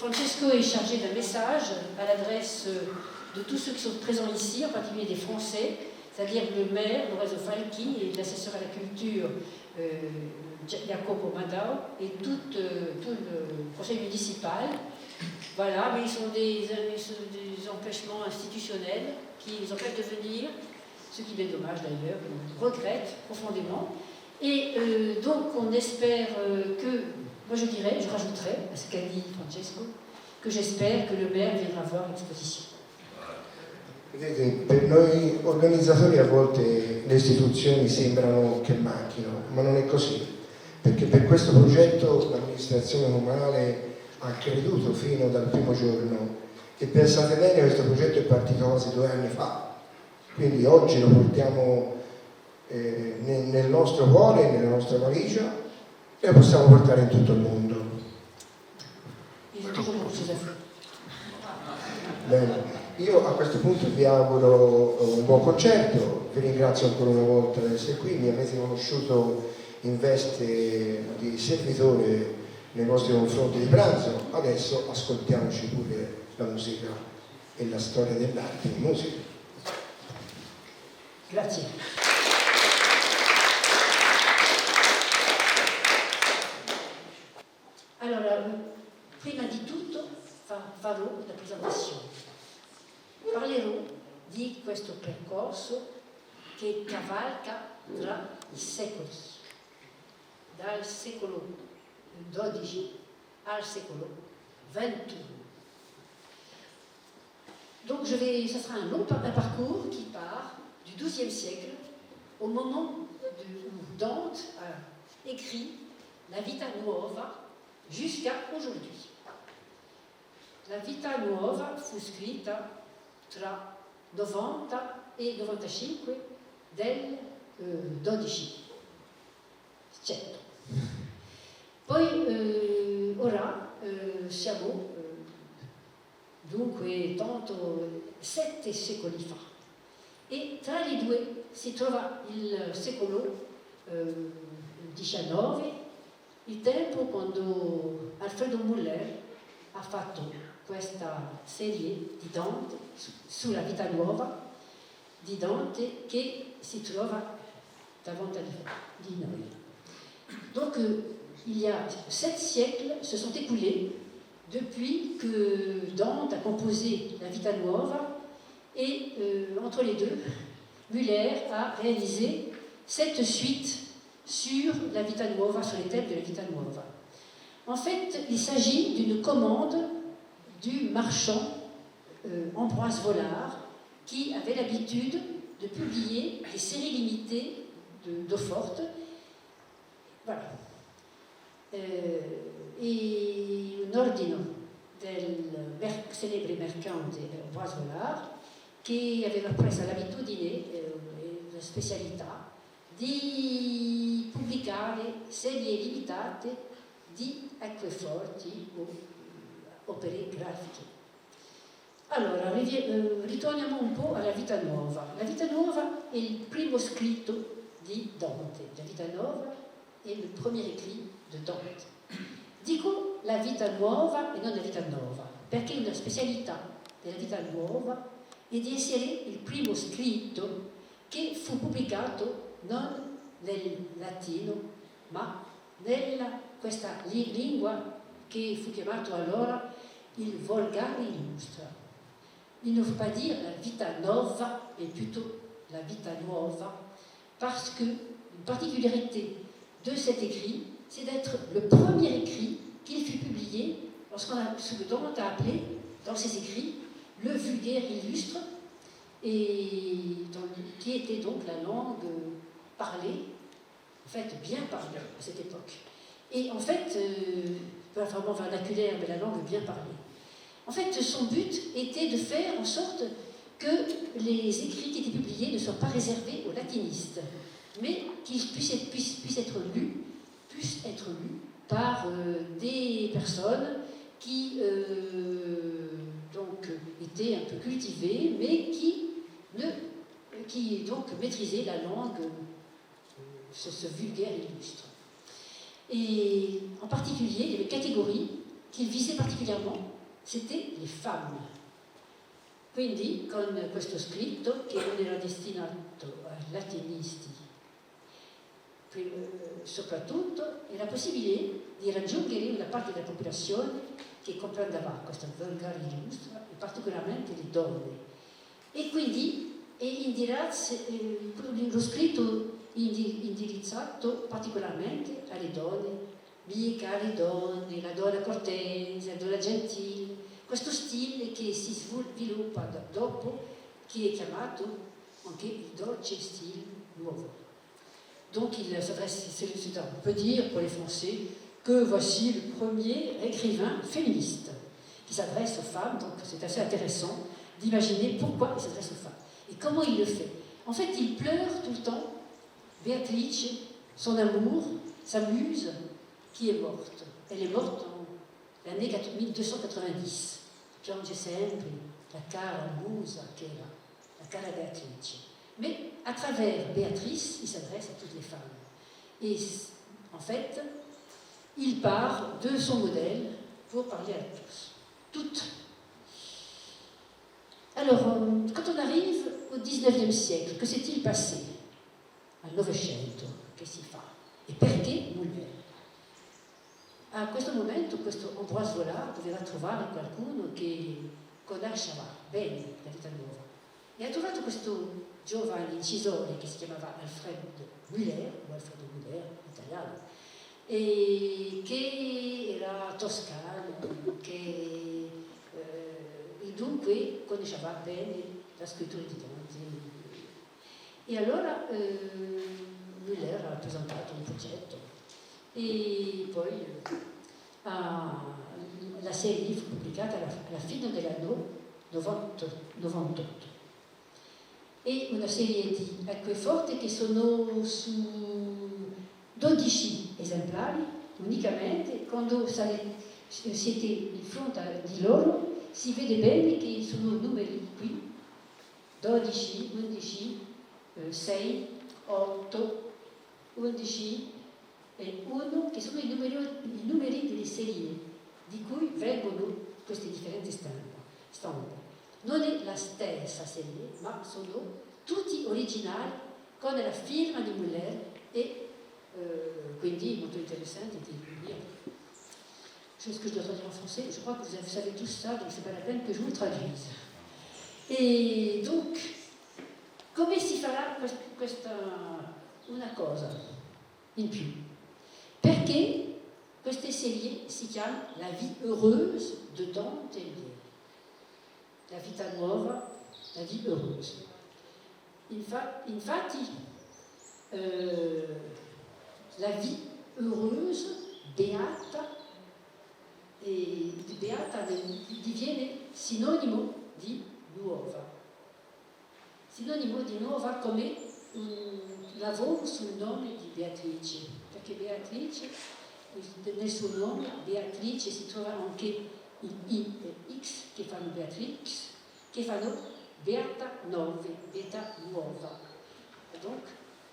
Francesco est chargé d'un message à l'adresse de tous ceux qui sont présents ici, en particulier des Français, c'est-à-dire le maire, Lorenzo Falchi, et l'assesseur à la culture, Jacopo Madao, et tout le conseil municipal. Voilà, mais ils sont des empêchements institutionnels qui les empêchent de venir, ce qui est dommage d'ailleurs, on regrette profondément. Et donc on espère moi je rajouterais à ce qu'a dit Francesco, que j'espère que le maire viendra voir l'exposition. Vedete, per noi organizzatori a volte le istituzioni sembrano che manchino, ma non è così, perché per questo progetto l'amministrazione comunale ha creduto fino dal primo giorno e pensate bene, questo progetto è partito quasi 2 anni fa, quindi oggi lo portiamo nel nostro cuore, nella nostra valigia e lo possiamo portare in tutto il mondo. Bene. Io a questo punto vi auguro un buon concerto, vi ringrazio ancora una volta di essere qui, mi avete conosciuto in veste di servitore nei vostri confronti di pranzo, adesso ascoltiamoci pure la musica e la storia dell'arte in musica. Grazie. Allora, prima di tutto farò la presentazione. Parlerò di questo percorso che cavalca tra i secoli, dal secolo XII al secolo XXI. Donc ça sera un parcours qui part du XIIe siècle au moment où Dante a écrit la Vita Nuova jusqu'à aujourd'hui. La Vita Nuova fu scritta tra 90 e 95 del XII. Poi ora siamo dunque 7 secoli fa e tra i due si trova il secolo XIX, il tempo quando Alfredo Muller ha fatto questa serie di Dante sulla Vita Nuova di Dante che si trova davanti di noi. Donc il y a 7 siècles se sont écoulés depuis que Dante a composé la Vita Nuova et entre les deux, Muller a réalisé cette suite sur la Vita Nuova, sur les thèmes de la Vita Nuova. En fait, il s'agit d'une commande du marchand Ambroise Vollard, qui avait l'habitude de publier des séries limitées d'eau forte. Voilà. E un ordine del celebre mercante Ambroise Vollard, che aveva preso l'abitudine, la specialità, di pubblicare serie limitate di acqueforti o opere grafiche. Allora, ritorniamo un po' alla Vita Nuova. La Vita Nuova è il primo scritto di Dante. La Vita Nuova è il premier écrit di Dante. Dico la Vita Nuova e non la Vita Nova, perché una specialità della Vita Nuova è di essere il primo scritto che fu pubblicato non nel latino, ma nella questa lingua che fu chiamato allora il Volgare illustre. Il ne faut pas dire la Vita Nova, mais plutôt la Vita Nuova, parce que une particularité de cet écrit, c'est d'être le premier écrit qu'il fut publié ce que Dante a appelé dans ses écrits le vulgaire illustre, et qui était donc la langue parlée, en fait bien parlée à cette époque. Et en fait, pas vraiment vernaculaire, mais la langue bien parlée. En fait, son but était de faire en sorte que les écrits qui étaient publiés ne soient pas réservés aux latinistes, mais qu'ils puissent être lus par des personnes qui donc étaient un peu cultivées, mais qui donc maîtrisaient la langue, ce vulgaire illustre. Et en particulier, il y avait une catégorie qu'il visait particolarmente, c'était les femmes. Quindi, con questo scritto, che non era destinato ai latinisti, soprattutto, era possibile di raggiungere una parte della popolazione che comprendeva questa volgare illustra, e particolarmente le donne. E quindi lo scritto indirizzato particolarmente alle donne, mica alle donne, la donna cortese, la donna gentile, questo stile che si sviluppa dopo, che è chiamato anche il dolce stile nuovo. Donc il s'adresse, on peut dire pour les Français que voici le premier écrivain féministe qui s'adresse aux femmes, donc c'est assez intéressant d'imaginer pourquoi il s'adresse aux femmes et comment il le fait. En fait, il pleure tout le temps Beatrice, son amour, sa muse, qui est morte. Elle est morte en l'année 1290. Piange sempre la cara musa che era, la cara Beatrice. Mais à travers Béatrice, il s'adresse à toutes les femmes. Et en fait, il part de son modèle pour parler à tous. Toutes. Alors, quand on arrive au XIXe siècle, que s'est-il passé al Novecento? Che si fa? E perché Molière? A questo momento, questo Ambroise Vollard doveva trovare qualcuno che conosceva bene la vita nuova. E ha trovato questo giovane incisore che si chiamava Alfredo Müller, o Alfredo Müller, italiano, e che era toscano, che dunque conosceva bene la scrittura di Dante. E allora Müller ha presentato un progetto e poi la serie fu pubblicata alla fine dell'anno 98. E una serie di acqueforti che sono su 12 esemplari unicamente. Quando siete in fronte di loro si vede bene che sono numeri qui 12, 11, 6, 8, 11 e 1 che sono i numeri delle serie di cui vengono queste differenti stampe. Non è la stessa serie, ma sono tutti originali con la firma di Müller e quindi molto interessante di lire. Chose que je dois traduire en français, je crois que vous savez tous ça, donc c'est pas la peine que je vous le traduise. E donc, come si farà una cosa in più? Perché queste serie si chiamano La vie heureuse de Dante Alighieri. La vita nuova, la vie heureuse. Infatti, la vie heureuse, beata, e di beata diviene sinonimo di nuova. Sinonimo di nuova come un lavoro sul nome di Beatrice, perché Beatrice, nel suo nome, Beatrice si trova anche il I e X che fanno Beatrix, che fanno Beata Nove, Beata Nuova.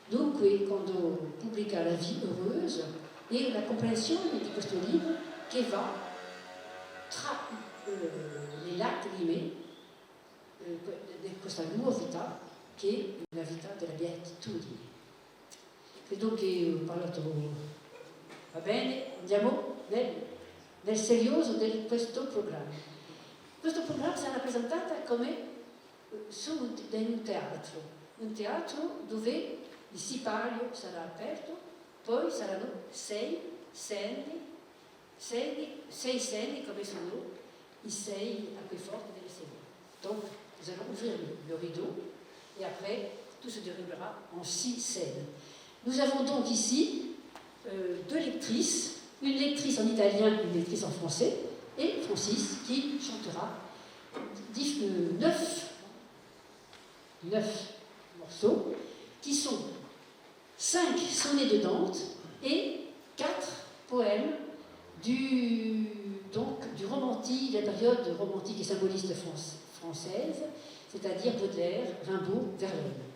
Dunque, quando pubblica La vie heureuse, è la comprensione di questo libro che va tra le lacrime di questa nuova vita che è la vita della beatitudine. Credo che ho parlato, va bene, andiamo nel serioso di questo programma. Questo programma sarà presentato come in un teatro dove il sipario sarà aperto, poi saranno sei scene come sono i 6 acqueforti delle serie. Donc, nous allons ouvrir le rideau et après, tout se déroulera en 6 scènes. Nous avons donc ici 2 lectrices, une lectrice en italien, une lectrice en français, et Francis qui chantera 9 morceaux qui sont 5 sonnets de Dante et 4 poèmes du romantique, la période romantique et symboliste française, c'est-à-dire Baudelaire, Rimbaud, Verlaine.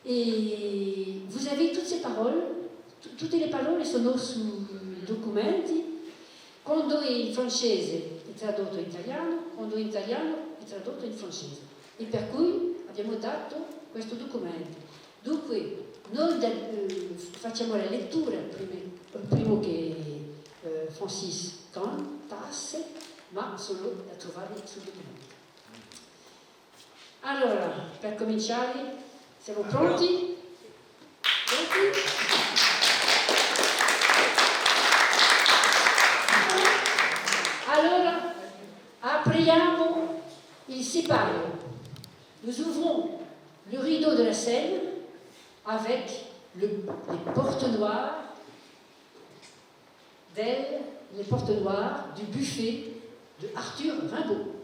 E vous avez toutes ces paroles, tutte le parole sono sui documenti. Quando in francese è tradotto in italiano, quando in italiano è tradotto in francese. E per cui abbiamo dato questo documento. Dunque, noi facciamo la lettura prima che Francis cantasse, ma solo da trovare sul documento. Allora, per cominciare, siamo pronti? Pronti? Allora, apriamo il sipario. Nous ouvrons le rideau de la scène avec les portes noires les portes noires du buffet de Arthur Rimbaud.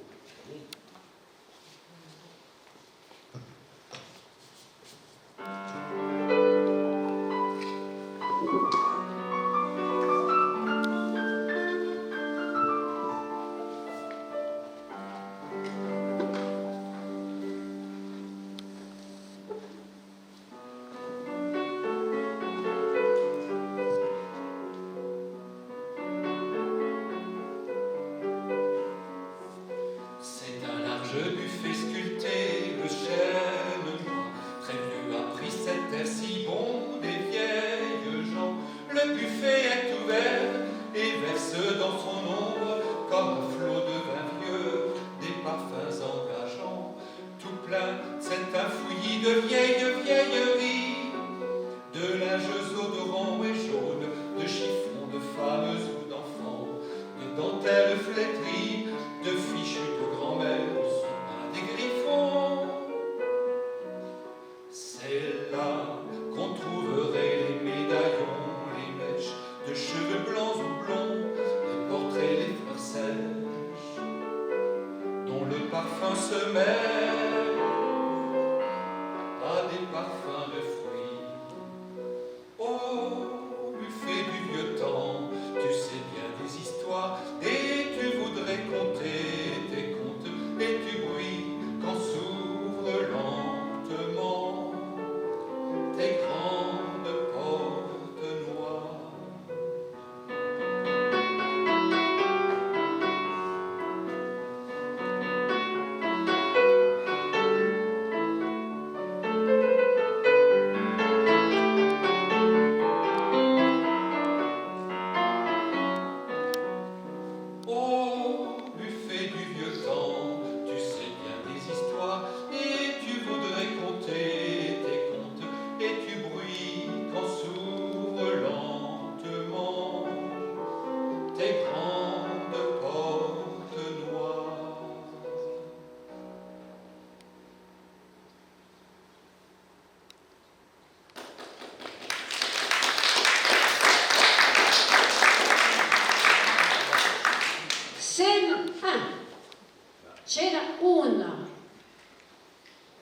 C'era una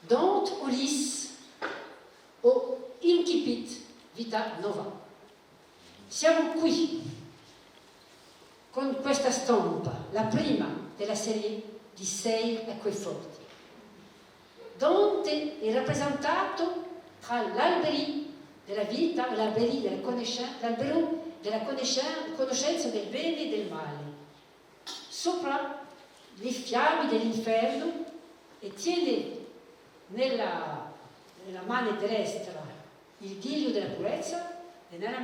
Dante Ulisse o Incipit Vita Nova. Siamo qui con questa stampa, la prima della serie di 6 acqueforti. Dante è rappresentato tra l'albero della vita e l'albero della conoscenza del bene e del male. Sopra le fiamme dell'inferno e tiene nella mano destra il giglio della purezza e nella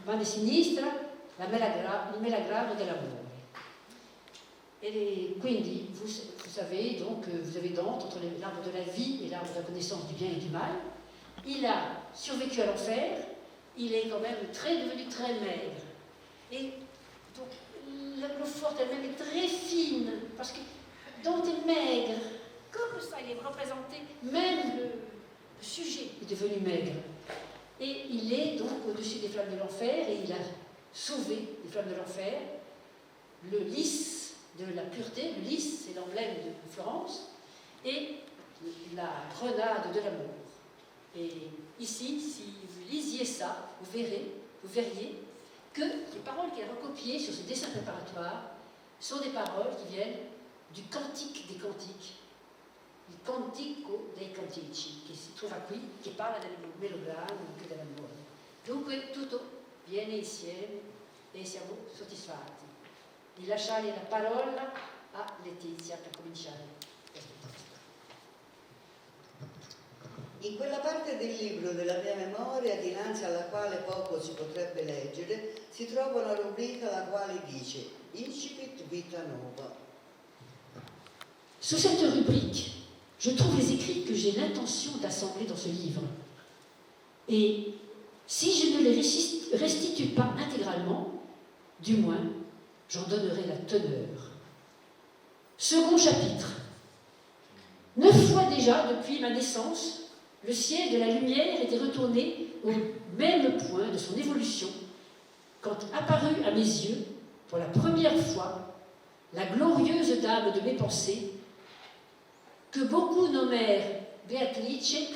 mano sinistra il melagrano dell'amore. Et quindi, vous savez donc, vous avez Dante entre l'arbre de la vie et l'arbre de la connaissance du bien et du mal. Il a survécu à l'enfer, il est quand même devenu très maigre. Et donc, l'eau forte elle-même est très fine, parce que Dante est maigre. Comme ça, il est représenté, même le sujet est devenu maigre. Et il est donc au-dessus des flammes de l'enfer, et il a sauvé les flammes de l'enfer. Le lys de la pureté, le lys, c'est l'emblème de Florence, et la grenade de l'amour. Et ici, si vous lisiez ça, vous verriez que les paroles qu'il a recopiées sur ce dessin préparatoire sont des paroles qui viennent du Cantique des Cantiques, il Cantico dei Cantici, che si trova qui, che parla del melograno e anche dell'amore. Dunque tutto viene insieme e siamo soddisfatti. di lasciare la parola a Letizia per cominciare questo testo. In quella parte del libro della mia memoria, dinanzi alla quale poco si potrebbe leggere, si trova una rubrica la quale dice Incipit Vita Nova. Sous cette rubrique, je trouve les écrits que j'ai l'intention d'assembler dans ce livre. Et si je ne les restitue pas intégralement, du moins, j'en donnerai la teneur. Second chapitre. 9 fois déjà, depuis ma naissance, le ciel de la lumière était retourné au même point de son évolution quand apparut à mes yeux, pour la première fois, la glorieuse dame de mes pensées, que beaucoup nommèrent Beatrice,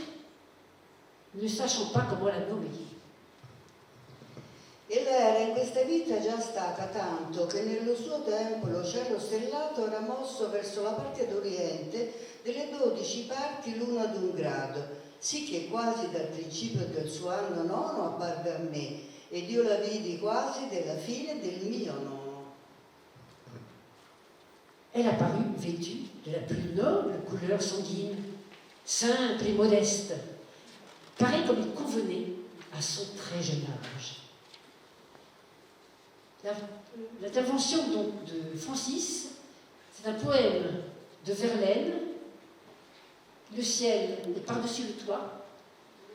ne sachant pas comment la nommer. Ella era in questa vita già stata tanto che nello suo tempo lo cielo stellato era mosso verso la parte d'oriente delle 12 parti l'una ad un grado, sì che quasi dal principio del suo anno nono apparve a me, ed io la vidi quasi della fine del mio nono. Elle apparut vêtue de la plus noble couleur sanguine, simple et modeste, pareil comme il convenait à son très jeune âge. L'intervention donc de Francis, c'est un poème de Verlaine, Le ciel est par-dessus le toit.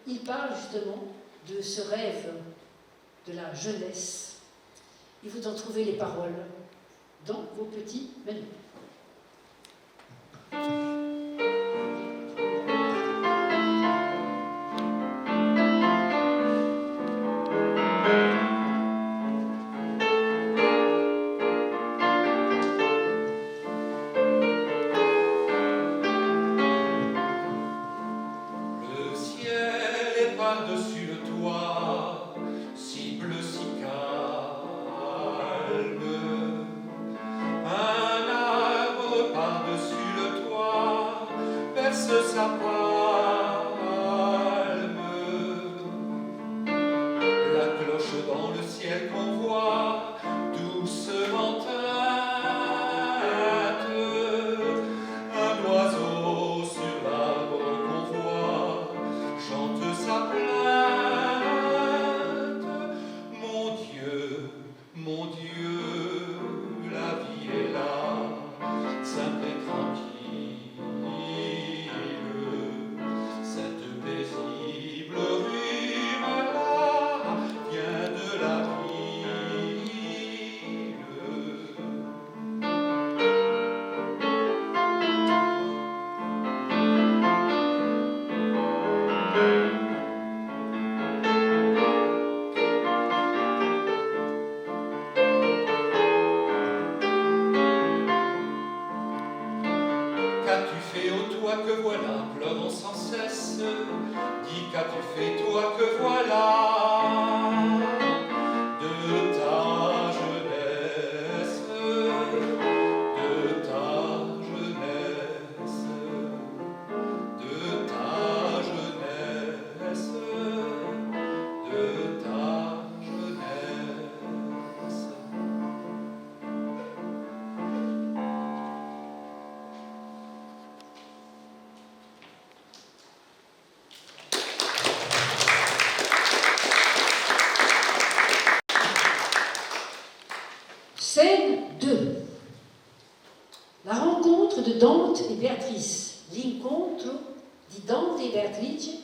Il parle justement de ce rêve de la jeunesse. Et vous en trouvez les paroles dans vos petits manuels. Par-dessus le toit, si bleu, si calme. Un arbre par-dessus le toit perce sa palme. La cloche dans le ciel qu'on voit doucement teinte. Un oiseau sur l'arbre qu'on voit chante sa plainte. Mon Dieu, la vie est là, simple et tranquille. Cette paisible rime-là vient de la ville. Qu'as-tu fait, ô toi que voilà, pleurant sans cesse? Dis, qu'as-tu fait, toi que voilà, de ta jeunesse, de ta jeunesse, de ta jeunesse, de ta jeunesse. Scène 2. La rencontre de Dante et Béatrice. L'incontro di Dante e Beatrice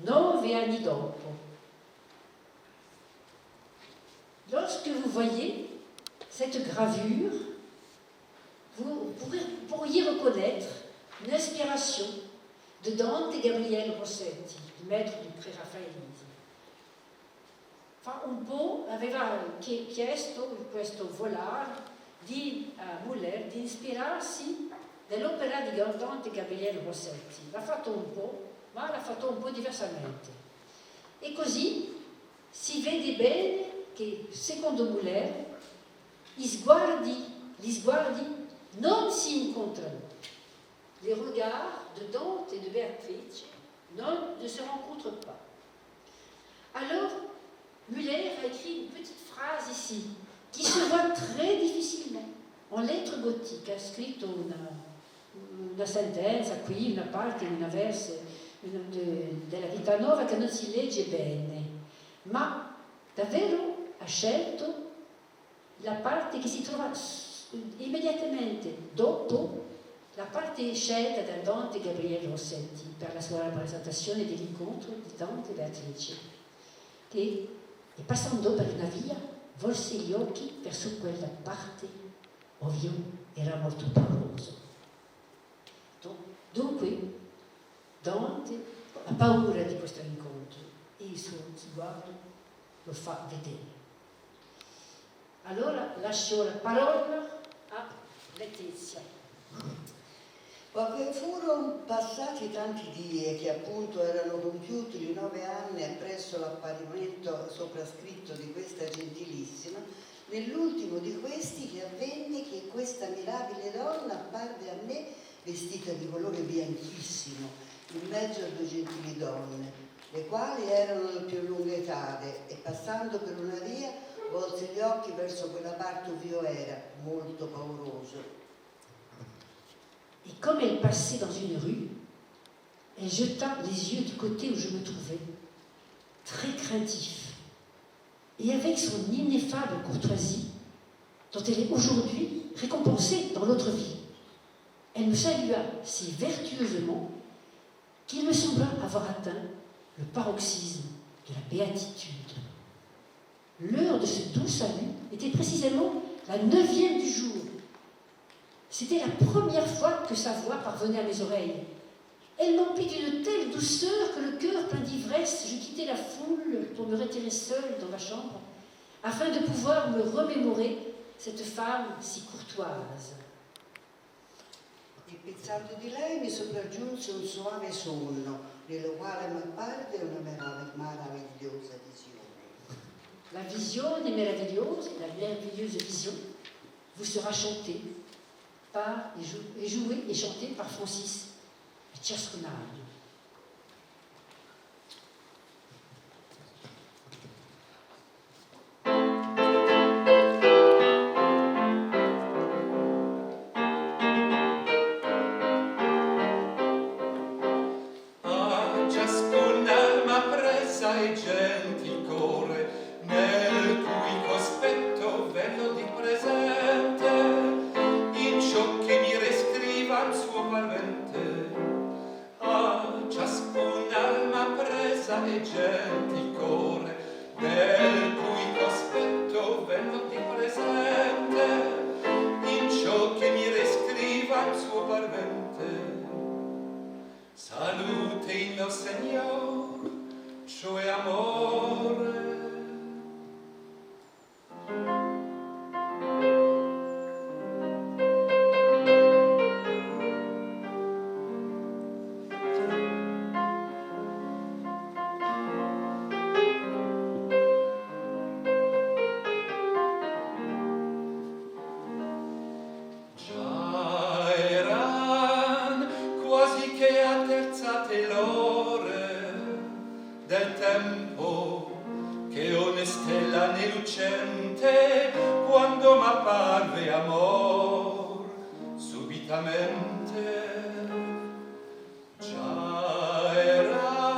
9 anni dopo. Lorsque vous voyez cette gravure, vous pourriez reconnaître une inspiration de Dante e Gabriele Rossetti, il maître du preraffaellismo. Fa un po' aveva chiesto in questo volare a Muller di ispirarsi dell'opera di Dante e Gabriele Rossetti. L'ha fatto un po', ma l'ha fatto un po' diversamente. E così si vede bene che, secondo Muller, gli sguardi non si incontrano. Les regards de Dante et de Béatrice ne se rencontrent pas. Alors, Muller a écrit une petite phrase ici, qui se voit très difficilement, lettera gotica ha scritto una sentenza qui, una parte, una verse della Vita Nuova che non si legge bene, ma davvero ha scelto la parte che si trova immediatamente dopo la parte scelta da Dante Gabriele Rossetti per la sua rappresentazione dell'incontro di Dante e Beatrice, che passando per una via volse gli occhi verso quella parte, ovvio era molto pauroso. Dunque Dante ha paura di questo incontro e il suo sguardo lo fa vedere. Allora lascio la parola a Letizia. Poiché furono passati tanti die che appunto erano compiuti i 9 anni appresso l'apparimento soprascritto di questa gentilissima, nell'ultimo di questi che avvenne che questa mirabile donna apparve a me vestita di colore bianchissimo, in mezzo a 2 gentili donne, le quali erano di più lunga età e passando per una via volse gli occhi verso quella parte ov'io era, molto pauroso. Et comme elle passait dans une rue, elle jeta les yeux du côté où je me trouvais, très craintif, et avec son ineffable courtoisie, dont elle est aujourd'hui récompensée dans l'autre vie. Elle me salua si vertueusement qu'il me sembla avoir atteint le paroxysme de la béatitude. L'heure de ce doux salut était précisément la 9e du jour. C'était la première fois que sa voix parvenait à mes oreilles. Elle m'emplit d'une telle douceur que le cœur plein d'ivresse, je quittai la foule pour me retirer seule dans ma chambre, afin de pouvoir me remémorer cette femme si courtoise. E pensando di lei mi sopraggiunse un soave sonno, nello quale m'apparve una meravigliosa visione. La visione meravigliosa, la merveilleuse vision, vous sera chantée par et jouée et chantée par Francis Ciascunario. Ciascun'alma presa e gentil core, nel cui cospetto vello di presente, in ciò che mi rescriva il suo parvente. A ciascun'alma presa e gentil core, nel cui cospetto vello di presente, in ciò che mi rescriva il suo parvente. Salute il mio Signor, cioè amore. Già eran quasi che atterzate l'ore del tempo che onestella né lucente quando m'apparve amor subitamente. Già era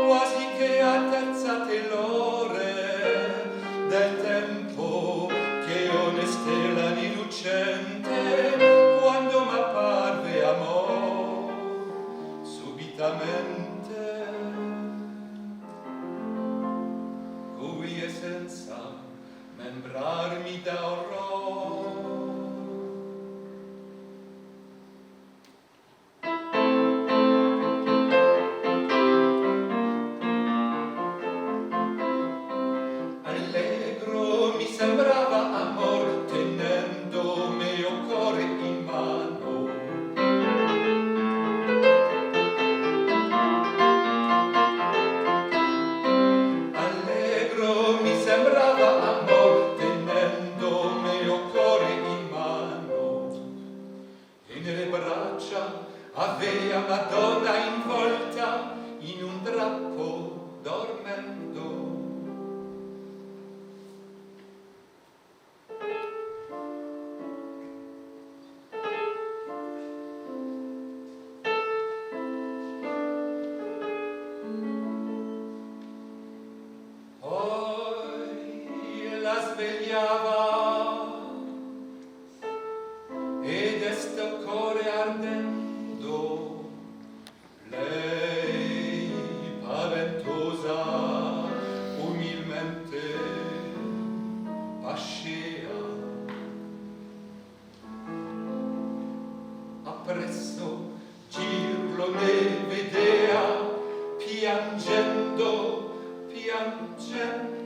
quasi che atterzate l'ore del tempo che onestella né lucente quando m'apparve amor subitamente. Cui è senza membrarmi da orror. Allegro mi sembrava amor tenendo mio cuore in mano. Allegro mi sembrava amor tenendo mio cuore in mano, e nelle braccia avea Madonna involta in un drappo dormendo. ardendo, lei paventosa umilmente pascea. Appresso Girlo ne vedea piangendo, piangendo.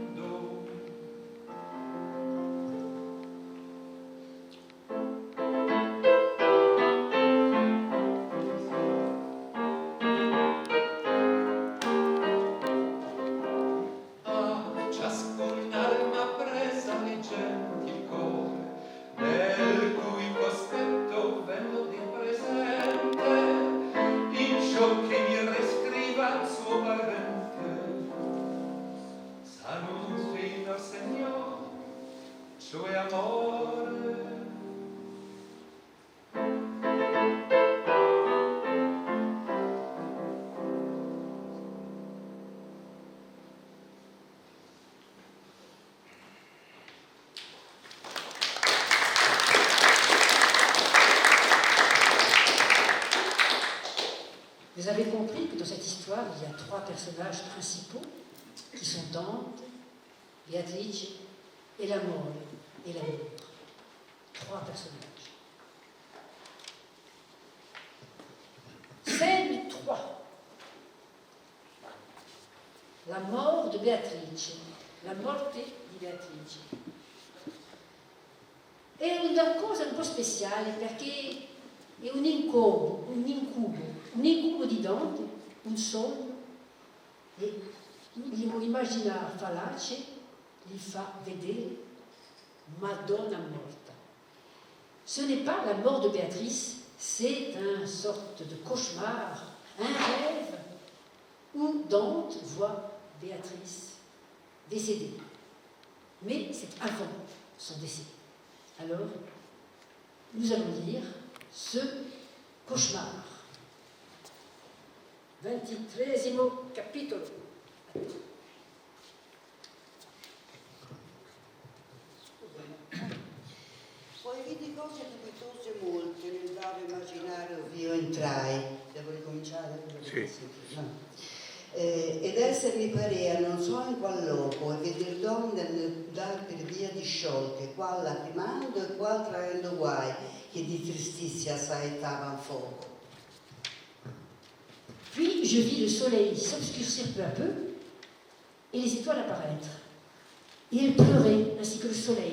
Vous avez compris que dans cette histoire, il y a trois personnages principaux qui sont Dante, Beatrice et l'amour et l'amour. Trois personnages. Scène 3. La mort de Beatrice. La morte di Beatrice. È una cosa un po' speciale perché è un incubo di Dante, un sogno, e l'immaginario fallace gli fa vedere Madonna morta. Ce n'est pas la mort de Béatrice, c'est une sorte de cauchemar, un rêve où Dante voit Béatrice décédée. Mais c'est avant son décès. Alors, nous allons lire ce cauchemar. 23 capitolo. Poi vidi cose dubitose molte nel bravo immaginario io entrai. Devo ricominciare? Sì. No. Ed essermi parea non so in qual loco, e veder donne andar per via disciolte, qual lacrimando e qual traendo guai, che di tristizia saettavan fuoco. Puis je vis le soleil s'obscurcir peu à peu et les étoiles apparaître. Et elles pleuraient ainsi que le soleil.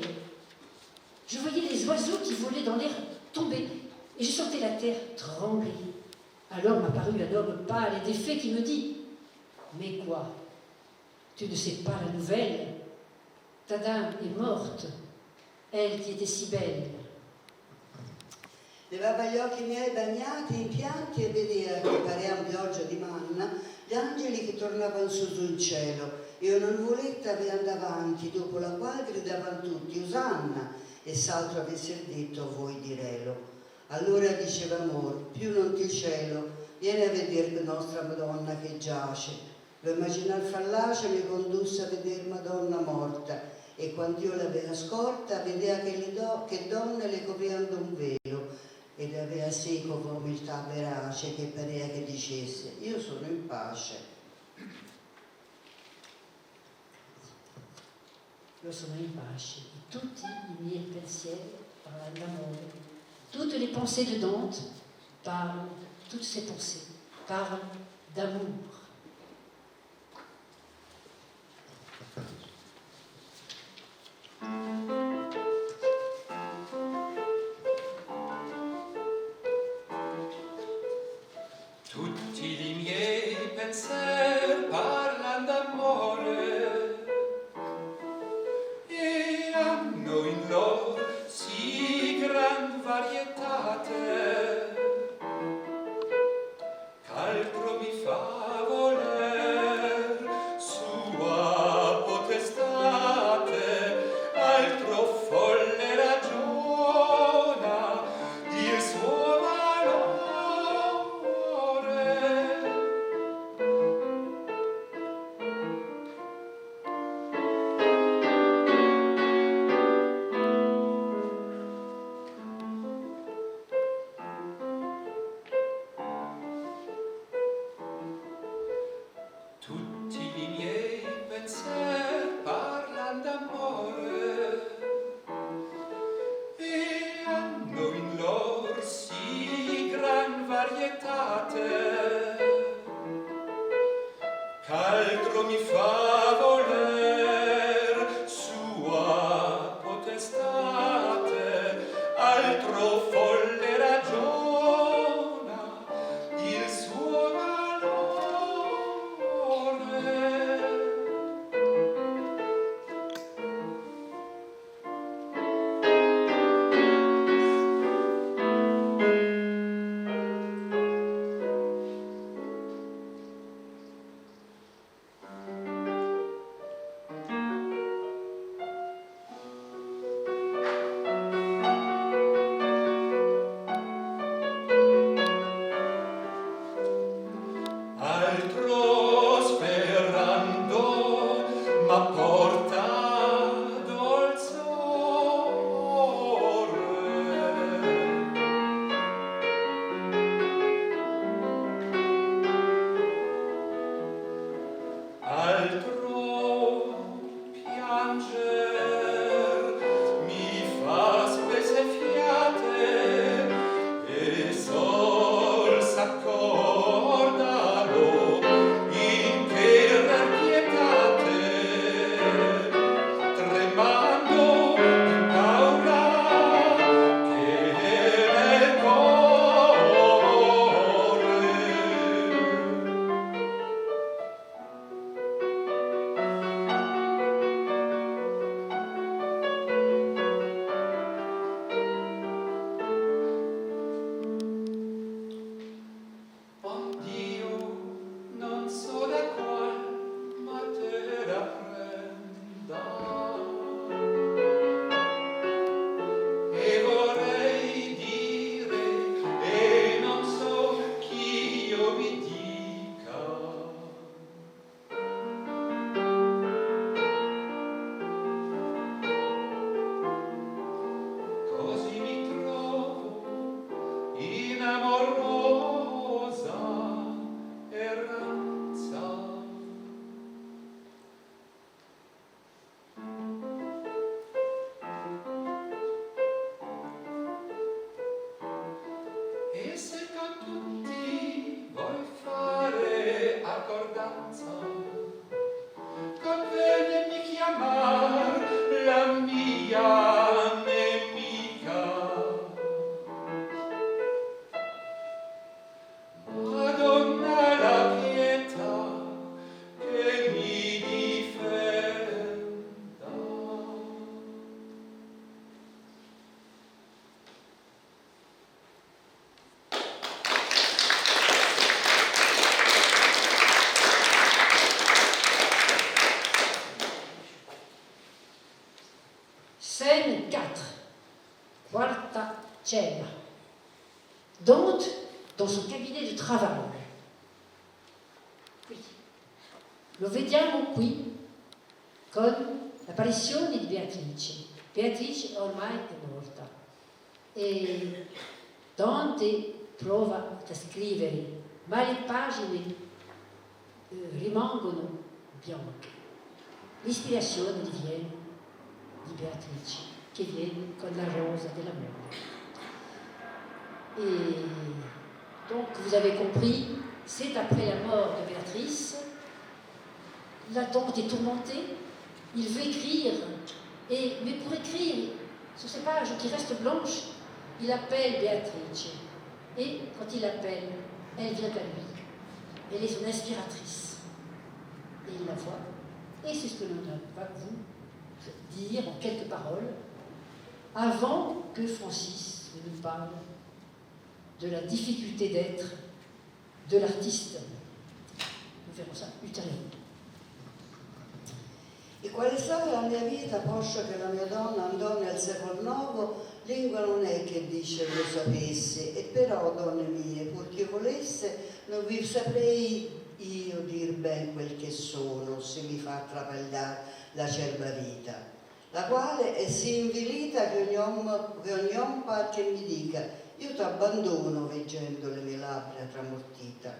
Je voyais les oiseaux qui volaient dans l'air tomber et je sentais la terre trembler. Alors m'apparut un homme pâle et défait qui me dit « Mais quoi? Tu ne sais pas la nouvelle? Ta dame est morte, elle qui était si belle. » Levava gli occhi miei bagnati in pianti e vedeva che parean pioggia di manna gli angeli che tornavano su in cielo e una nuvoletta aveva davanti, dopo la quale gridavano tutti Osanna, e s'altro avesse detto voi direlo. Allora diceva amor, più non ti cielo, vieni a vedere nostra Madonna che giace. Lo immaginar fallace mi condusse a vedere Madonna morta, e quando io l'aveva scorta vedeva che donne le coprivano un velo, ed aveva seco umiltà verace che pareva che dicesse io sono in pace. Io sono in pace e tutti i miei pensieri parlano d'amore. Toutes les pensées de Dante parlent, toutes ces pensées parlent d'amour. Tutti i miei pensieri parlano d'amore e hanno in loro sì gran varietate, ch'altro mi fa voler sua potestate, altro folle ragiona dir suo valore. pietate, ch'altro mi fa voler sua potestate, altro folle ragiona il suo valore. Altro sperando m'apporta dolzore, altro pianger mi fa spese fiate e sol s'accordano in che pietate, tremando di paura che nel cuore. Dio, non so da qual matera prenda, e vorrei dire, e non so chi io mi dica. Così mi trovo in amorosa erranza. E se con tutti vuoi fare accordanza, conviene mi chiamar la mia nemica. Madonna la pietà che mi difenda. Scène 4, quarta cena. Dante dans son cabinet de travail. Qui. Lo vediamo qui con l'apparizione di Beatrice. Beatrice ormai è morta e Dante prova a scrivere, ma le pagine rimangono bianche. L'ispirazione viene di Beatrice, che viene con la rosa dell'amore. Et donc, vous avez compris, c'est après la mort de Béatrice, la Dante est tourmentée, il veut écrire, mais pour écrire sur ces pages qui restent blanches, il appelle Béatrice. Et quand il l'appelle, elle vient à lui. Elle est son inspiratrice. Et il la voit. Et c'est ce que l'on va vous dire en quelques paroles, avant que Francis ne nous parle de la difficulté d'être de l'artiste. Nous verrons ça ultérieurement. E qual è stata la mia vita, poscia che la mia donna andò nel secol novo, lingua non è che dice lo sapesse, e però, donne mie, pur che volesse, non vi saprei io dir ben quel che sono, se mi fa trapagliare l'acerba vita, la quale è sì invilita che ogni uomo par che mi dica, io t'abbandono veggendo le mie labbra tramortita,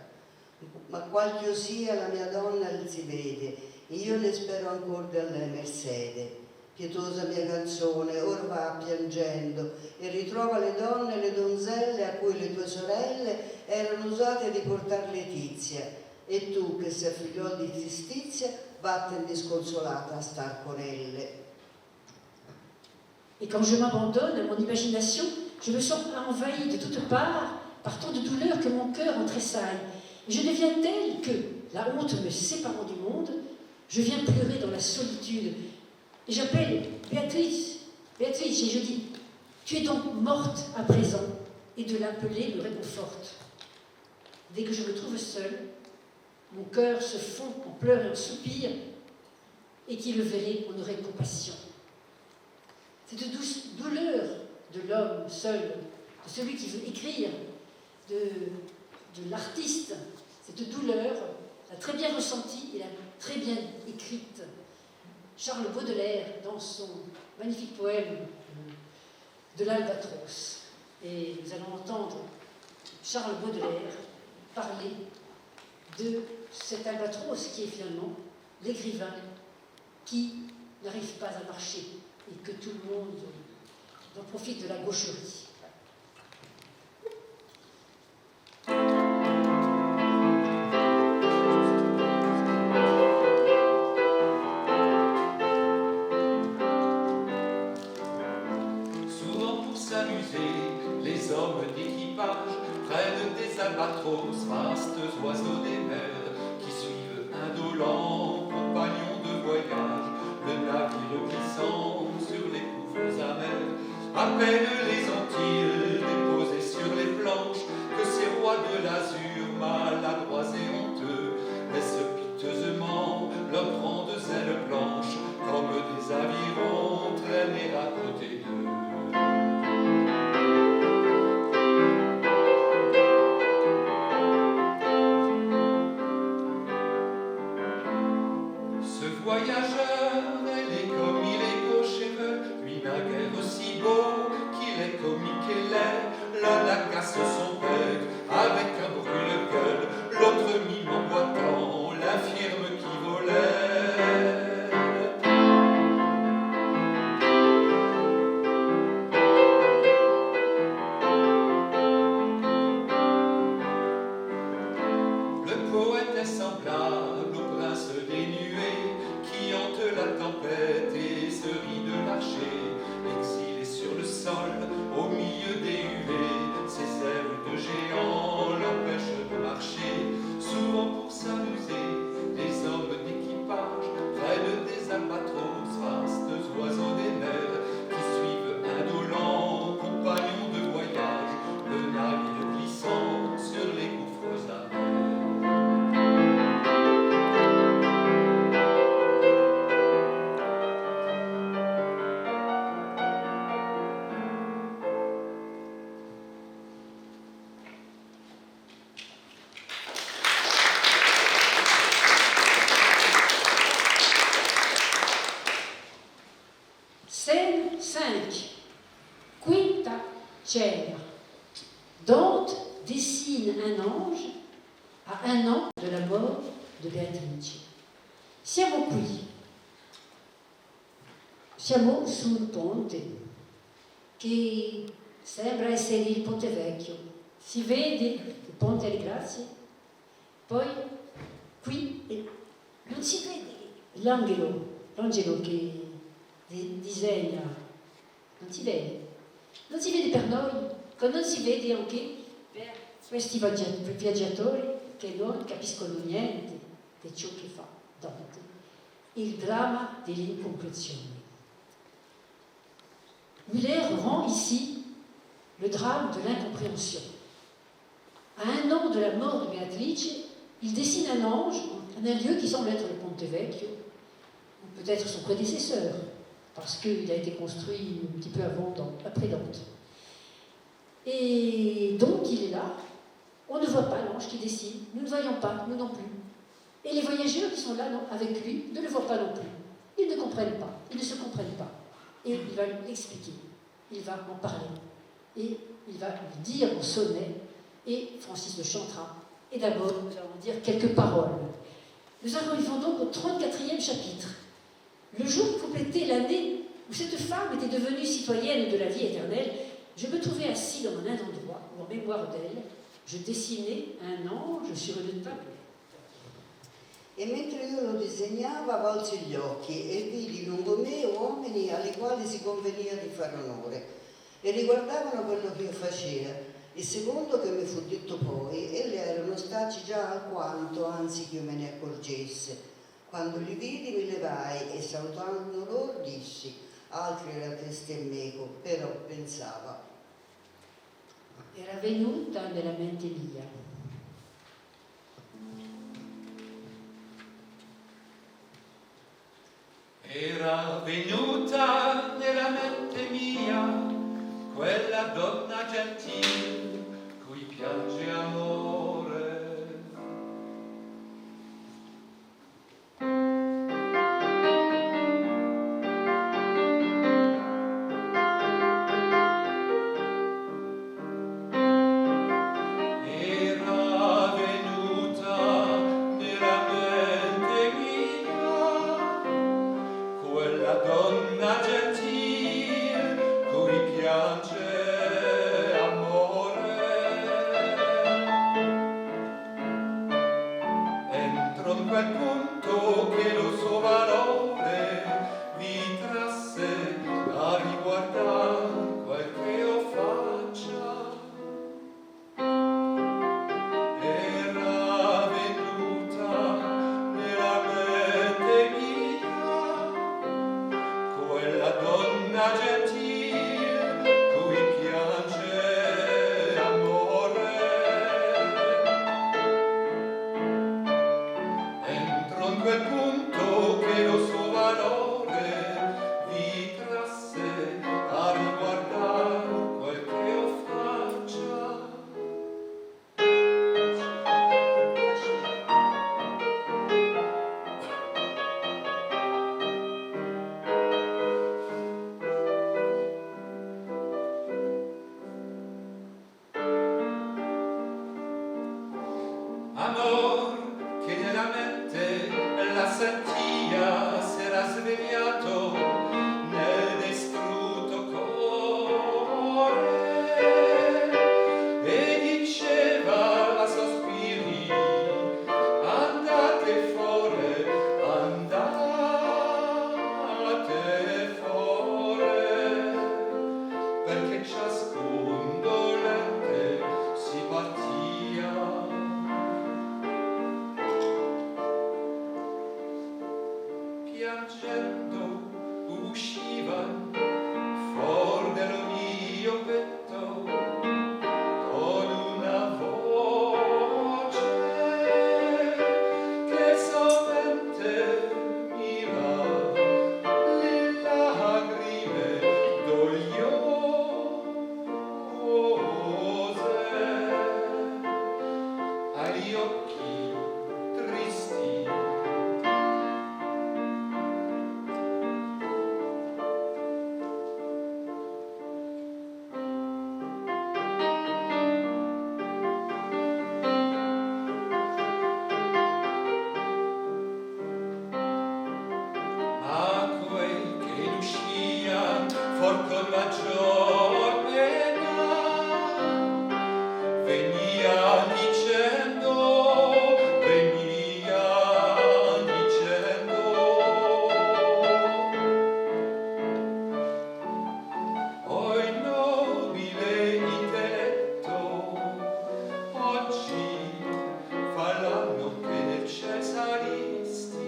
ma qual che sia la mia donna si vede, io ne spero ancora della Mercede, Pietosa mia canzone, or va piangendo e ritrova le donne e le donzelle a cui le tue sorelle erano usate di portar letizia, e tu che sei figliuolo di tristizia vattene disconsolata a star con elle. Et quand je m'abandonne à mon imagination, je me sens envahie de toutes parts par tant de douleur que mon cœur en tressaille. Et je deviens telle que, la honte me séparant du monde, je viens pleurer dans la solitude. Et j'appelle Béatrice, Béatrice, et je dis, tu es donc morte à présent. Et de l'appeler me réconforte. Dès que je me trouve seule, mon cœur se fond en pleurs et en soupirs, et qui le verrait, on aurait compassion. Cette douce douleur de l'homme seul, de celui qui veut écrire, de l'artiste, cette douleur, l'a très bien ressentie et l'a très bien écrite Charles Baudelaire dans son magnifique poème de l'Albatros. Et nous allons entendre Charles Baudelaire parler de cet albatros qui est finalement l'écrivain qui n'arrive pas à marcher et que tout le monde en profite de la gaucherie. Souvent pour s'amuser, les hommes d'équipage prennent des albatros, vastes oiseaux des mers, qui suivent indolents, compagnons de voyage, le navire glissant sur les coups amers. À peine les ont-ils déposés sur les planches que ces rois de l'azur, maladroits et honteux, laissent piteusement leurs grandes ailes blanches comme des avirons traîner à côté d'eux. Ce voyageur, elle est comme il est gauche et veut, lui naguère si beau qu'il est comique et laid. L'un agace son bec avec un brûle-gueule, l'autre mime en boitant l'infirme qui volait. Le poète est semblable au prince des nuées qui hante la tempête et se rit de l'archer. Exilé sur le sol, au milieu des huées, ses ailes de géant l'empêchent de marcher. Souvent pour s'amuser, les hommes d'équipage prennent des albatros, vastes oiseaux des mers, qui suivent indolents, compagnons de voyage, le navire glissant sur les gouffres amers. Scène 5. Quinta Cera. Dante dessine un ange à 1 an de la mort de Beatrice. Siamo qui. Siamo su un ponte che sembra essere il Ponte Vecchio. Si vede il Ponte alle Grazie, poi qui non si vede l'angelo che disegna, non si vede per noi, come non si vede anche per questi viaggiatori che non capiscono niente di ciò che fa Dante, il dramma delle incomprensioni. Müller rend ici le drame de l'incompréhension. À 1 an de la mort de Beatrice, il dessine un ange en un lieu qui semble être le Ponte Vecchio, ou peut-être son prédécesseur, parce qu'il a été construit un petit peu après Dante. Et donc il est là, on ne voit pas l'ange qui dessine, nous ne voyons pas, nous non plus. Et les voyageurs qui sont là avec lui ne le voient pas non plus. Ils ne comprennent pas, ils ne se comprennent pas. Et il va l'expliquer, il va en parler, et il va lui dire au sonnet, et Francis le chantera. Et d'abord, nous allons dire quelques paroles. Nous arrivons donc au 34e chapitre. Le jour complété l'année où cette femme était devenue citoyenne de la vie éternelle, je me trouvais assis dans un endroit où, en mémoire d'elle, je dessinais un ange sur une tablette. E mentre io lo disegnava volsi gli occhi e vidi lungo me uomini ai quali si conveniva di fare onore e riguardavano quello che io facevo. E secondo che mi fu detto poi, elli erano stati già alquanto, anzi che io me ne accorgesse. Quando li vidi mi levai e salutando loro dissi, altri era triste e meco, però pensava. Era venuta nella mente mia. Era venuta nella mente mia quella donna gentile cui piange amore. Era venuta nella mente mia quella donna gentile cui piange amore. Entro in quel punto che lo suo valore vi trasse a riguardare quel che io faccia. Era venuta nella mente mia quella donna gentile cui piange amore. Entro in quel punto che lo suo valore vi trasse a riguardare quel che io faccia. Amor che nella mente la sentia s'era svegliato nel distrutto cuore e diceva a sospiri andate fuori, perché ciascun dolente si partia. Piangendo uscivan fuori del mio petto con una voce che sovente mira le lagrime dogliose agli occhi tristi. A quei che uscia for con maggior pena venia dicendo oi nobile intelletto oggi fa l'anno che nel Cesaristi.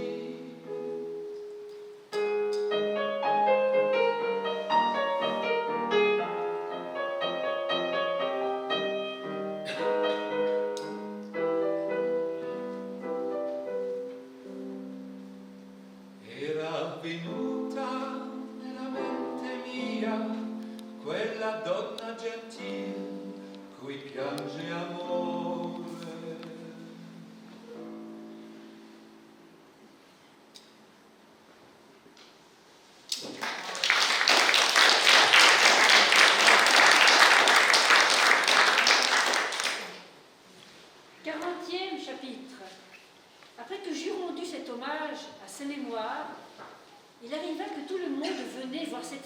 Era venuta nella mente mia quella donna gentile cui piange amore. Chapitre. Après que j'eus rendu cet hommage à ses mémoires, il arriva que tout le monde venait voir cette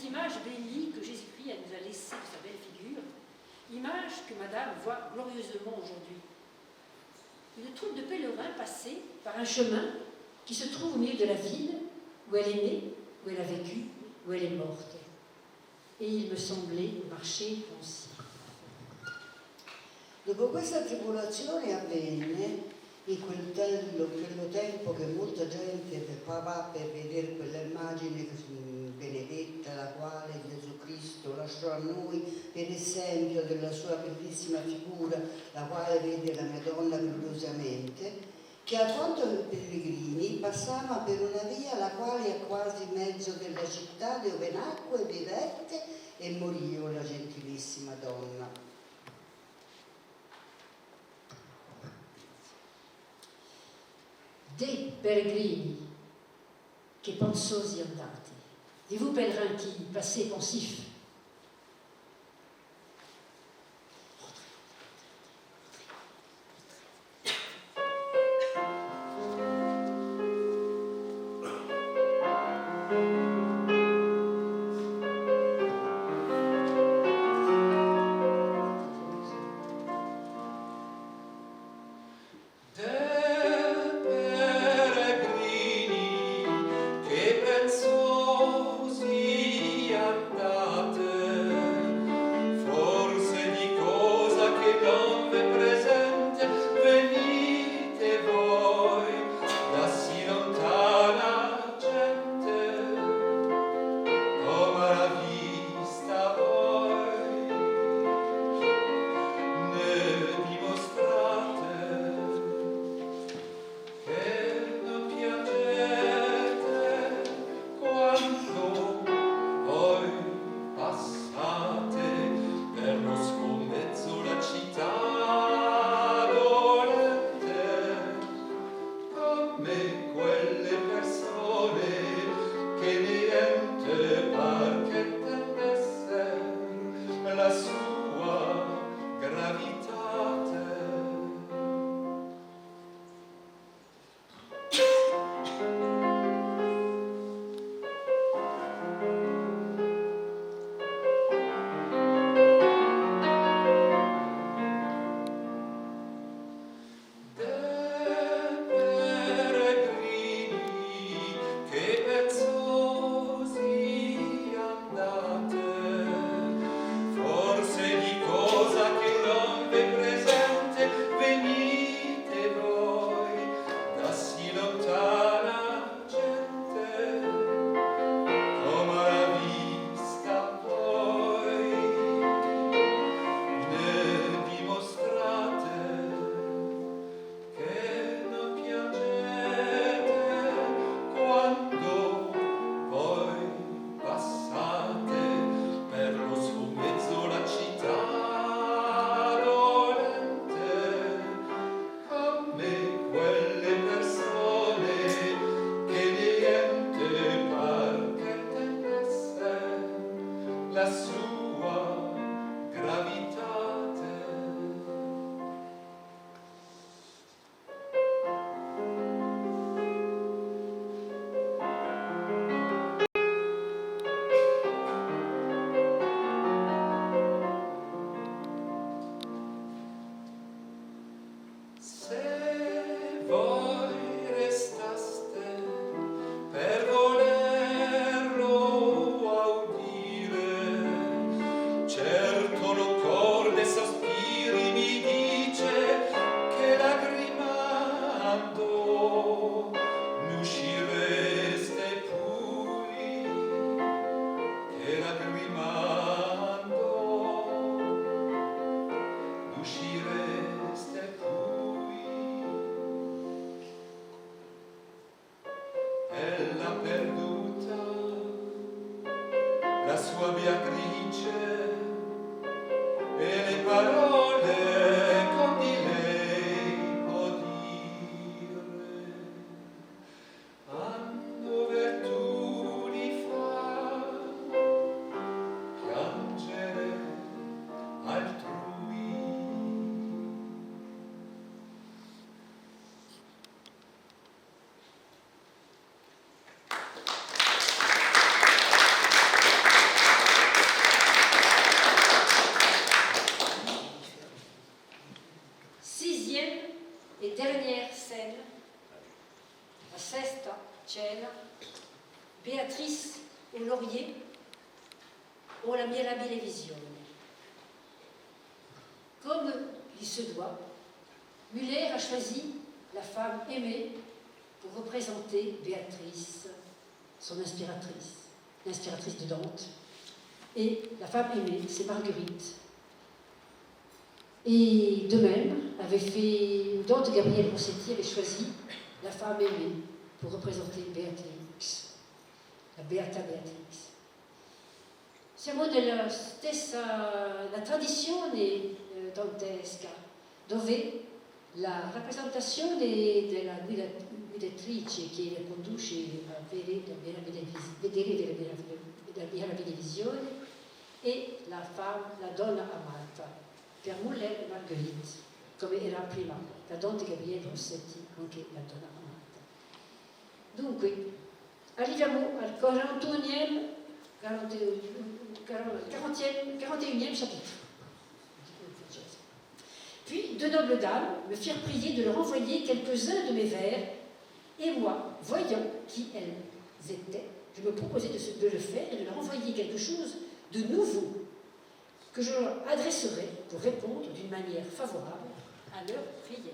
que madame voit glorieusement aujourd'hui. Une troupe de pèlerins passait par un chemin qui se trouve au milieu de la ville où elle est née, où elle a vécu, où elle est morte. Et il me semblait marcher ainsi. Dopo questa tribolazione avvenne, in quello tempo che molta gente va per vedere quella immagine benedetta, la quale Gesù Cristo lasciò a noi per esempio della sua bellissima figura, la quale vede la Madonna gloriosamente, che alquanto pellegrini passava per una via la quale è quasi in mezzo della città dove nacque, vivette e morì la gentilissima donna. Dei pellegrini che pensosi andati, di vous pèlerins qui passez pensifs, dernière scène, la sesta cena, Béatrice au laurier o la mirabile visione. Comme il se doit, Muller a choisi la femme aimée pour représenter Béatrice, son inspiratrice, l'inspiratrice de Dante. Et la femme aimée, c'est Marguerite. Et de même, Dante Gabriel Rossetti avait choisi la femme aimée pour représenter Beatrix, la Beata Beatrix. Siamo nella stessa la tradizione dantesca, dove la rappresentazione della guidatrice che la conduce a vedere la mirabile visione e la donna amata, per Muller e Marguerite, come era prima, da Dante Gabriele Rossetti, anche la donna amata. Dunque, arriviamo al 41e chapitre. Puis, deux nobles dames me firent prier de leur envoyer quelques-uns de mes vers, et moi, voyant qui elles étaient, je me proposais de le faire et de leur envoyer quelque chose de nouveau que je leur adresserai pour répondre d'une manière favorable à leurs prières.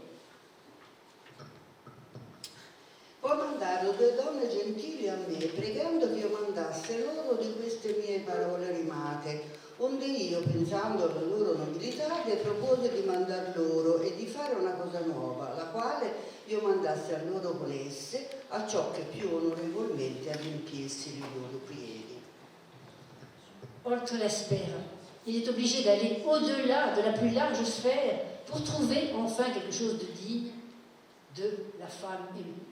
Poi mandarono due donne gentili a me, pregando che io mandasse loro di queste mie parole rimate, onde io, pensando alla loro nobilità, le propose di mandar loro e di fare una cosa nuova, la quale io mandasse a loro con esse, a ciò che più onorevolmente adempiessi i loro prieri. Oltre la sphère, il est obligé d'aller au-delà de la plus large sphère pour trouver enfin quelque chose de digne de la femme aimée.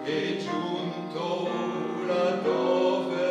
È giunto là dove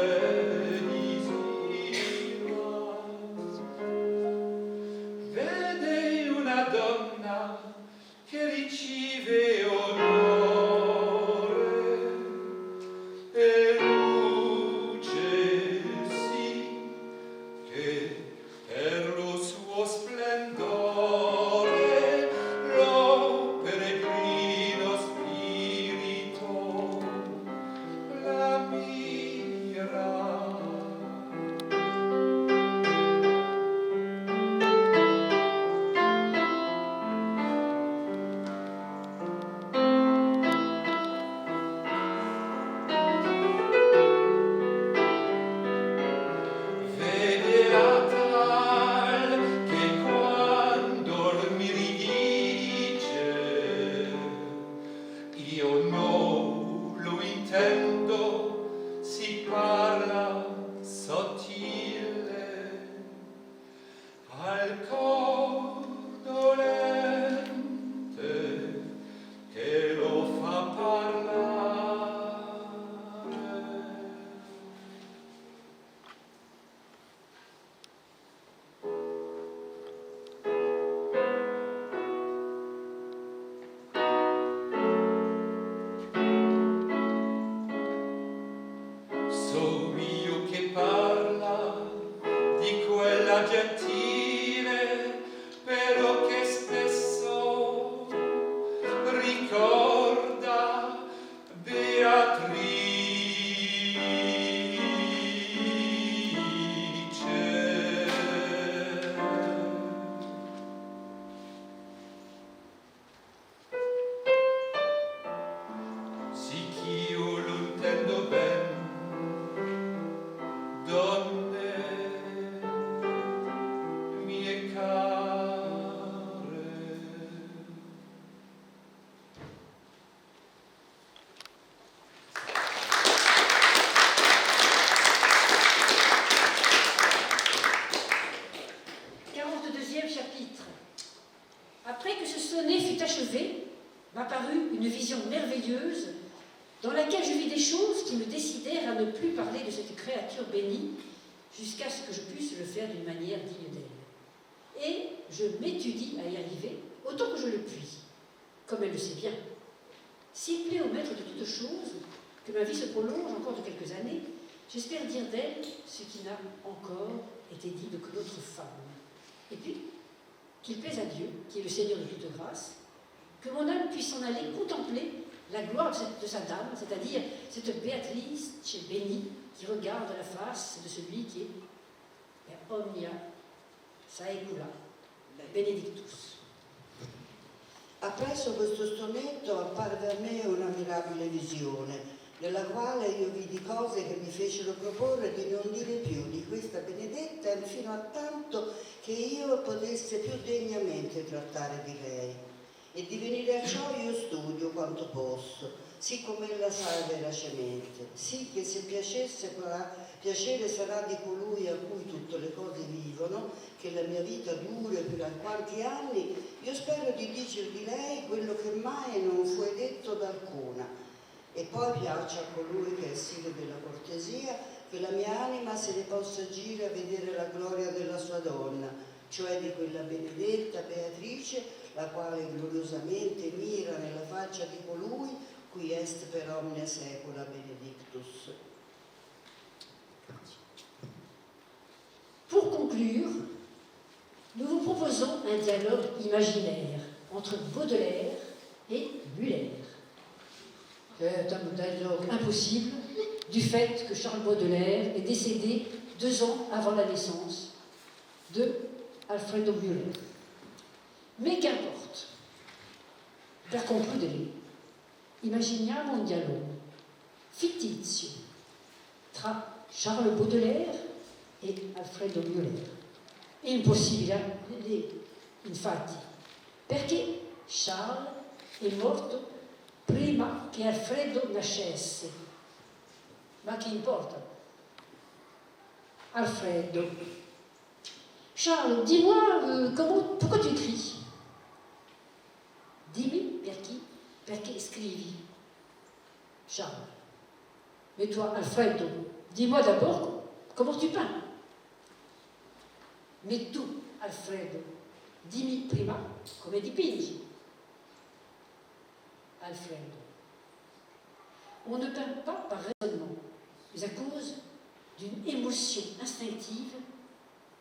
à ne plus parler de cette créature bénie jusqu'à ce que je puisse le faire d'une manière digne d'elle. Et je m'étudie à y arriver autant que je le puis, comme elle le sait bien. S'il plaît au maître de toutes choses que ma vie se prolonge encore de quelques années, j'espère dire d'elle ce qui n'a encore été dit de que d'autres femmes. Et puis, qu'il plaise à Dieu, qui est le Seigneur de toute grâce, que mon âme puisse s'en aller contempler la gloire de sa dame, c'est-à-dire cette Béatrice bénie qui regarde la face de celui qui est omnia saecula benedictus. Appresso questo strumento apparve a me una mirabile visione, nella quale io vidi cose che mi fecero proporre di non dire più di questa benedetta fino a tanto che io potesse più degnamente trattare di lei. E di venire a ciò io studio quanto posso, sì come ella sa veracemente, sì che se piacere sarà di colui a cui tutte le cose vivono, che la mia vita dure per quanti anni, io spero di dicer di lei quello che mai non fu detto da alcuna. E poi piaccia a colui che è sile della cortesia, che la mia anima se ne possa agire a vedere la gloria della sua donna, cioè di quella benedetta Beatrice, la quale gloriosamente mira nella faccia di colui qui est per omnia saecula benedictus. Pour conclure, nous vous proposons un dialogue imaginaire entre Baudelaire et Muller. C'est un dialogue impossible du fait que Charles Baudelaire est décédé 2 ans avant la naissance de Alfredo Muller. Mais qu'importe, per concludere, immaginiamo un dialogo fittizio tra Charles Baudelaire e Alfredo Muller. Impossibile, infatti, perché Charles è morto prima che Alfredo nascesse. Ma che importa? Alfredo. Charles, dis-moi, pourquoi tu écris? Dimmi perché scrivi. Charles. Mais toi, Alfredo, dis-moi d'abord comment tu peins. Mais tu, Alfredo, dimmi prima come dipingi. Alfredo. On ne peint pas par raisonnement, mais à cause d'une émotion instinctive,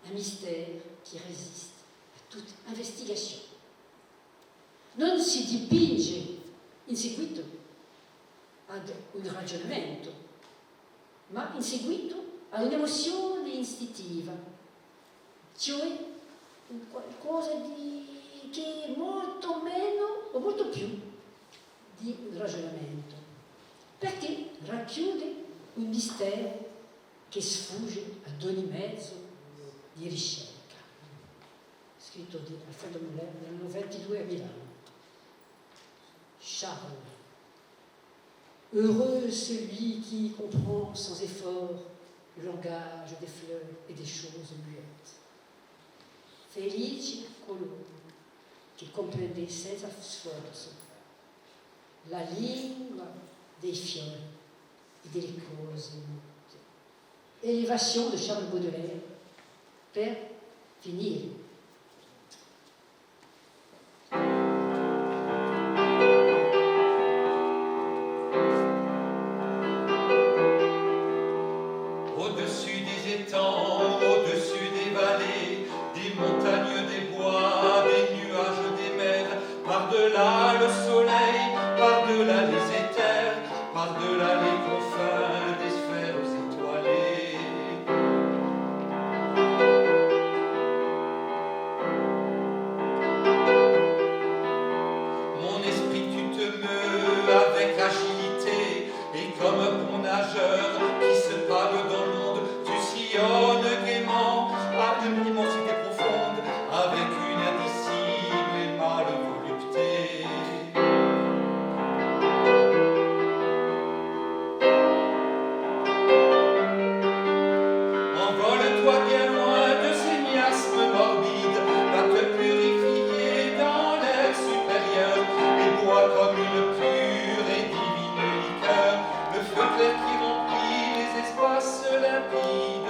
un mystère qui résiste à toute investigation. Non si dipinge in seguito ad un ragionamento, ma in seguito a un'emozione istintiva, cioè qualcosa che è molto meno o molto più di un ragionamento, perché racchiude un mistero che sfugge ad ogni mezzo di ricerca. Scritto di Alfredo Muller nel 1922 a Milano. Charles. Heureux celui qui comprend sans effort le langage des fleurs et des choses muettes. Felice colui che comprende senza sforzo la lingua dei fiori e delle cose mutte. Élévation de Charles Baudelaire per finire. Au-dessus des étangs, au-dessus des vallées, des montagnes, des bois, des nuages, des mers, par-delà le soleil, par-delà les éthers, par-delà les confins des sphères étoilées. rapide.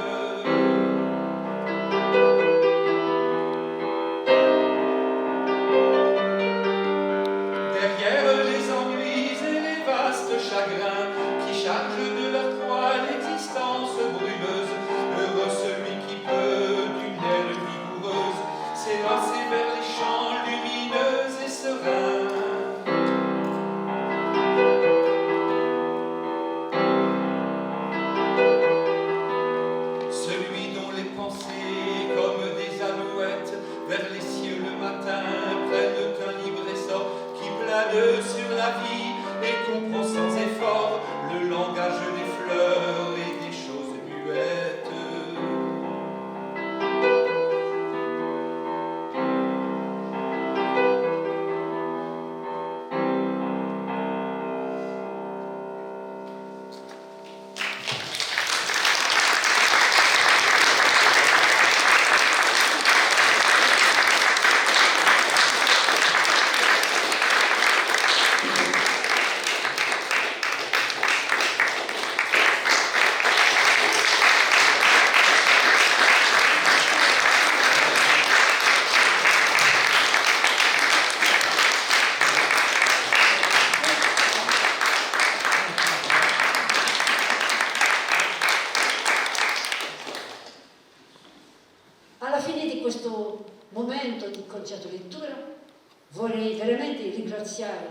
Derrière les ennuis et les vastes chagrins qui chargent de leur poids l'existence brumeuse, heureux celui qui peut d'une aile vigoureuse s'élancer vers les champs lumineux et sereins. Celui dont les pensées, comme des alouettes, vers les cieux le matin prennent un libre essor qui plane sur la vie et comprend sans effort le langage des fleurs et des choses muettes. Alla fine di questo momento di concerto lettura vorrei veramente ringraziare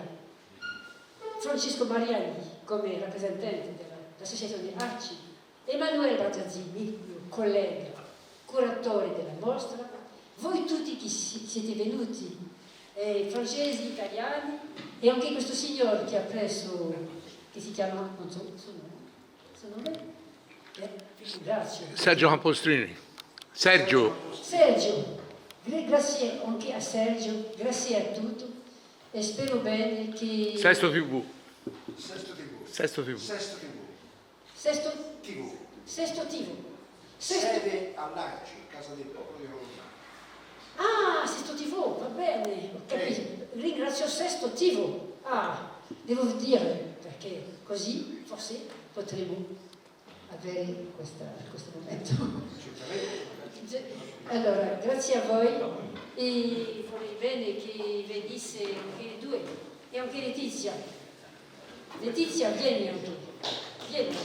Francesco Mariani come rappresentante dell'Associazione ARCI, Emanuele Battazzini, mio collega, curatore della mostra, voi tutti che siete venuti, francesi, italiani, e anche questo signore che ha preso, che si chiama, non so suo nome? Grazie. Sergio Campostrini. Sergio, grazie anche a Sergio, grazie a tutti e spero bene che... Sesto TV. Sesto TV. Sesto TV. Sesto TV. Sesto TV. Sesto TV. Sede all'Arci, Casa del Popolo di Roma. Ah, Sesto TV, va bene, ho capito. Ringrazio Sesto TV. Ah, devo dire, perché così forse potremo avere questo momento. Allora, grazie a voi e vorrei bene che venisse anche due e anche Letizia. Letizia, vieni anche. Vieni.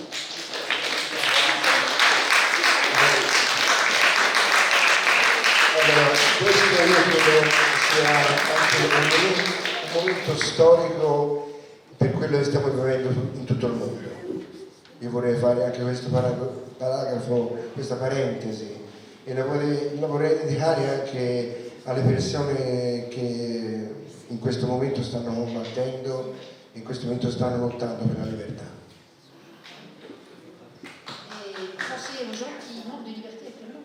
Allora, questo io credo sia anche un momento storico per quello che stiamo vivendo in tutto il mondo. Io vorrei fare anche questo paragrafo, questa parentesi, e la vorrei dedicare anche alle persone che in questo momento stanno combattendo, in questo momento stanno lottando per la libertà. Pensez aux gens qui manquent de liberté actuellement.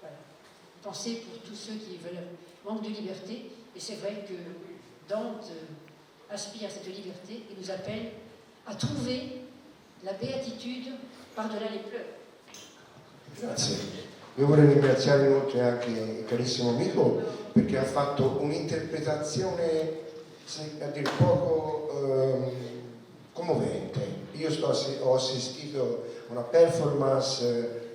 Voilà. Pensez pour tous ceux qui manquent de liberté, et c'est vrai que Dante aspire à cette liberté et nous appelle a trouver la beatitude par-delà les pleurs. Grazie. Io vorrei ringraziare inoltre anche il carissimo amico perché ha fatto un'interpretazione a dir poco commovente. Io ho assistito a una performance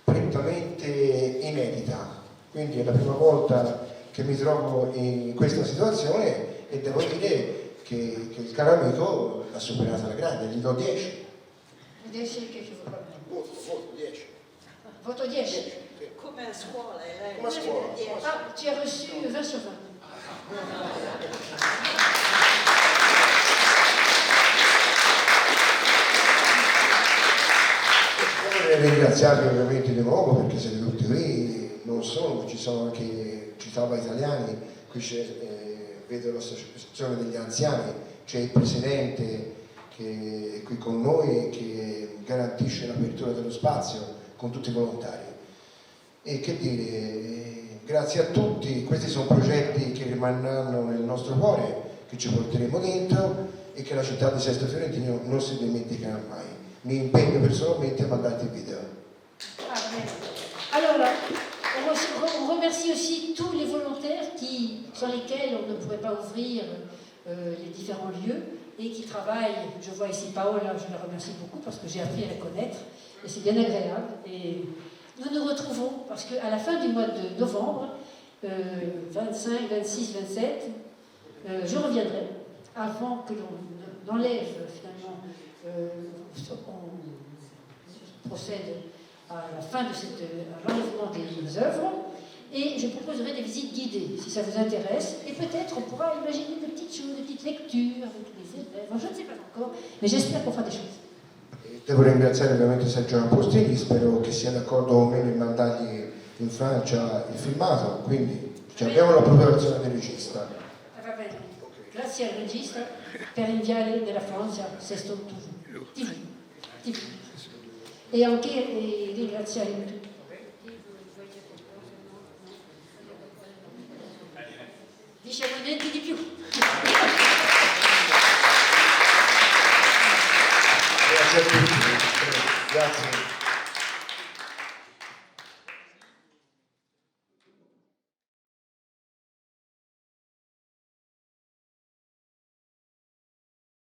prettamente inedita, quindi è la prima volta che mi trovo in questa situazione e devo dire che il caro amico l'ha superata alla grande, gli do 10. 10 che ci vuole. Voto 10. Voto 10. Come a scuola, Come a scuola. Ah, tu as reçu 20 sur 20. Vorrei ringraziarvi ovviamente di nuovo perché siete tutti qui, non solo, ci sono anche città italiani, qui vedo l'associazione degli anziani, c'è il presidente che è qui con noi che garantisce l'apertura dello spazio con tutti i volontari. E che dire, grazie a tutti, questi sono progetti che rimarranno nel nostro cuore, che ci porteremo dentro e che la città di Sesto Fiorentino non si dimenticherà mai. Mi impegno personalmente a mandarti il video. Alors, on remercie aussi tous les volontaires sans lesquels on ne pourrait pas ouvrir les différents lieux. et qui travaille. Je vois ici Paola, je la remercie beaucoup parce que j'ai appris à la connaître et c'est bien agréable. Et nous nous retrouvons parce qu'à la fin du mois de novembre, 25, 26, 27, je reviendrai avant que l'on enlève finalement, on procède à la fin de à l'enlèvement des œuvres. Et je proposerai des visites guidées, si ça vous intéresse. Et peut-être on pourra imaginer des petites choses, des petites lectures avec les élèves. Je ne sais pas encore, mais j'espère qu'on fera des choses. Devo ringraziare ovviamente Sergio Lampostini, spero che sia d'accordo con me nel mandargli in Francia il filmato, quindi abbiamo la preparazione del regista. Va bene. Grazie al regista per inviare della Francia Sesto TV. E anche ringraziare tutti. Diciamo niente di più. Grazie a tutti. Grazie.